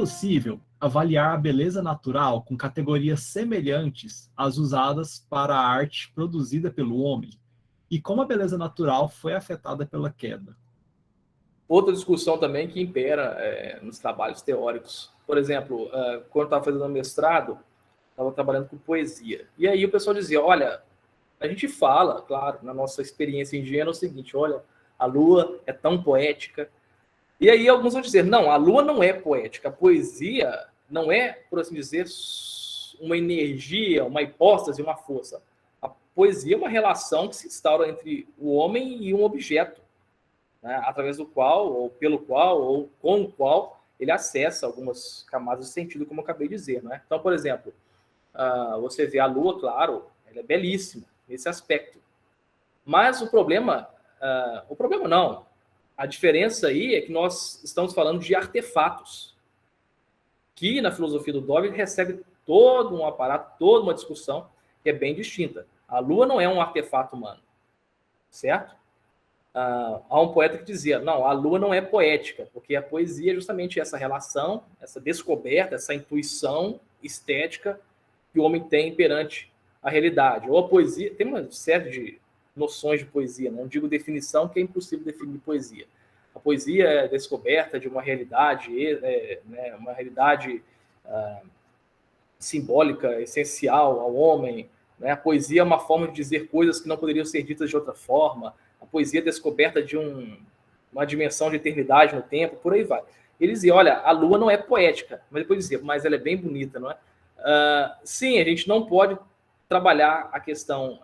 possível avaliar a beleza natural com categorias semelhantes às usadas para a arte produzida pelo homem? E como a beleza natural foi afetada pela queda? Outra discussão também que impera nos trabalhos teóricos. Por exemplo, quando eu estava fazendo mestrado, estava trabalhando com poesia. E aí o pessoal dizia, olha, a gente fala, claro, na nossa experiência ingênua, o seguinte, olha, a lua é tão poética. E aí alguns vão dizer, não, a lua não é poética. A poesia não é, por assim dizer, uma energia, uma hipóstase, uma força. A poesia é uma relação que se instaura entre o homem e um objeto, né, através do qual, ou pelo qual, ou com o qual ele acessa algumas camadas de sentido, como eu acabei de dizer. Né? Então, por exemplo, você vê a lua, claro, ela é belíssima nesse aspecto. Mas o problema não. A diferença aí é que nós estamos falando de artefatos, que na filosofia do Dogma recebe todo um aparato, toda uma discussão que é bem distinta. A lua não é um artefato humano, certo? Há um poeta que dizia, não, a lua não é poética, porque a poesia é justamente essa relação, essa descoberta, essa intuição estética que o homem tem perante a realidade. Ou a poesia, tem uma série de noções de poesia, não digo definição, que é impossível definir poesia. A poesia é a descoberta de uma realidade, né, uma realidade simbólica, essencial ao homem. Né? A poesia é uma forma de dizer coisas que não poderiam ser ditas de outra forma. A poesia é a descoberta de uma dimensão de eternidade no tempo, por aí vai. Ele dizia, olha, a lua não é poética, mas depois dizia, mas ela é bem bonita, não é? Sim, a gente não pode trabalhar a questão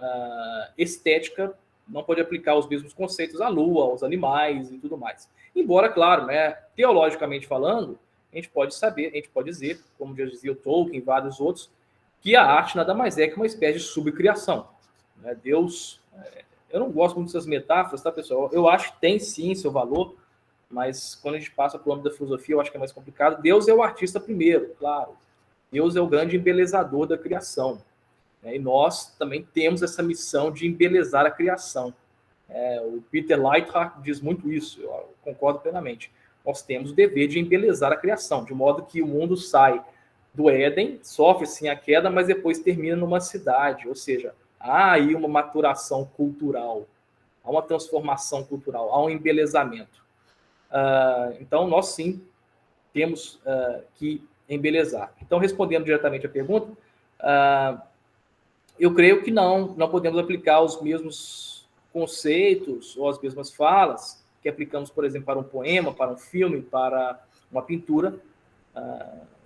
estética, não pode aplicar os mesmos conceitos à lua, aos animais e tudo mais. Embora, claro, né, teologicamente falando, a gente pode saber, a gente pode dizer, como já dizia o Tolkien e vários outros, que a arte nada mais é que uma espécie de subcriação. Né? Deus... eu não gosto muito dessas metáforas, tá, pessoal? Eu acho que tem, sim, seu valor, mas quando a gente passa para o âmbito da filosofia, eu acho que é mais complicado. Deus é o artista primeiro, claro. Deus é o grande embelezador da criação. Né? E nós também temos essa missão de embelezar a criação. O Peter Leithart diz muito isso, eu concordo plenamente. Nós temos o dever de embelezar a criação, de modo que o mundo sai do Éden, sofre sim a queda, mas depois termina numa cidade, ou seja, há aí uma maturação cultural, há uma transformação cultural, há um embelezamento. Então, nós sim temos que embelezar. Então, respondendo diretamente à pergunta, eu creio que não podemos aplicar os mesmos conceitos ou as mesmas falas que aplicamos, por exemplo, para um poema, para um filme, para uma pintura,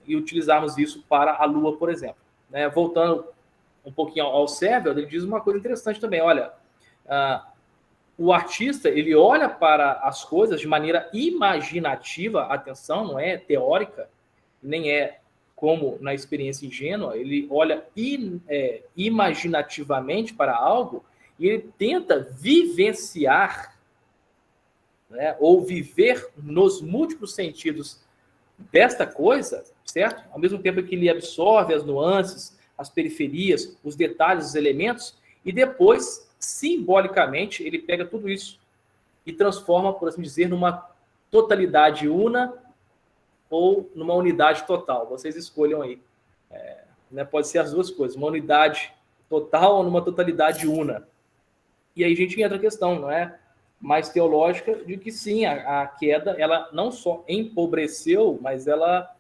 e utilizarmos isso para a lua, por exemplo. Né? Voltando um pouquinho ao Servel, ele diz uma coisa interessante também, olha, o artista, ele olha para as coisas de maneira imaginativa, atenção, não é teórica, nem é como na experiência ingênua, ele olha imaginativamente para algo e ele tenta vivenciar, né, ou viver nos múltiplos sentidos desta coisa, certo? Ao mesmo tempo que ele absorve as nuances, as periferias, os detalhes, os elementos, e depois, simbolicamente, ele pega tudo isso e transforma, por assim dizer, numa totalidade una ou numa unidade total. Vocês escolham aí. Né? Pode ser as duas coisas, uma unidade total ou numa totalidade una. E aí a gente entra a questão, não é? Mais teológica, de que sim, a queda, ela não só empobreceu, mas ela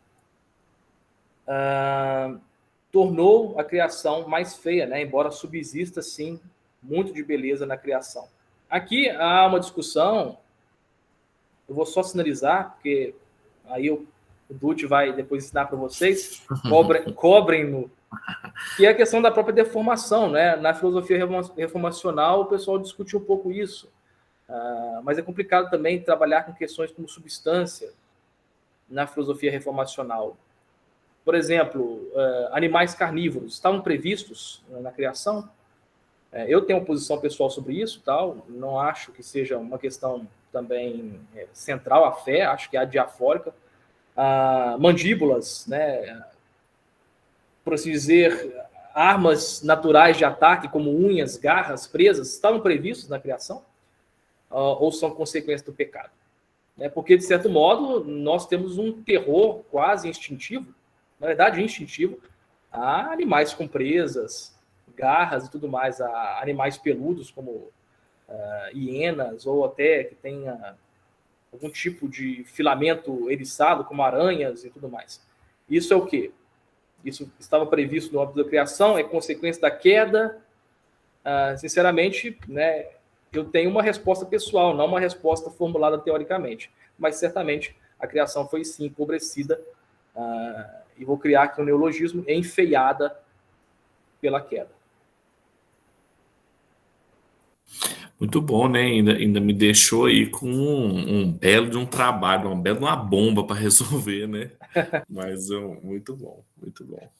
tornou a criação mais feia, né? Embora subsista, sim, muito de beleza na criação. Aqui há uma discussão, eu vou só sinalizar, porque aí o Dutti vai depois ensinar para vocês, cobrem-no, que é a questão da própria deformação, né? Na filosofia reformacional, o pessoal discutiu um pouco isso, mas é complicado também trabalhar com questões como substância na filosofia reformacional. Por exemplo, animais carnívoros estavam previstos na criação? Eu tenho uma posição pessoal sobre isso, tal. Não acho que seja uma questão também central à fé, acho que é diafórica. Mandíbulas, né, por assim dizer, armas naturais de ataque, como unhas, garras, presas, estavam previstos na criação? Ou são consequências do pecado? né? Porque, de certo modo, nós temos um terror quase instintivo, na verdade instintivo, a animais com presas, garras e tudo mais, a animais peludos como hienas, ou até que tenha algum tipo de filamento eriçado, como aranhas e tudo mais. Isso é o quê? Isso estava previsto no âmbito da criação, é consequência da queda. Sinceramente, né, eu tenho uma resposta pessoal, não uma resposta formulada teoricamente, mas certamente a criação foi sim empobrecida, e vou criar aqui um neologismo, enfeiada pela queda. Muito bom, né? Ainda me deixou aí com um belo de um trabalho, uma bela de uma bomba para resolver, né? Mas muito bom, muito bom.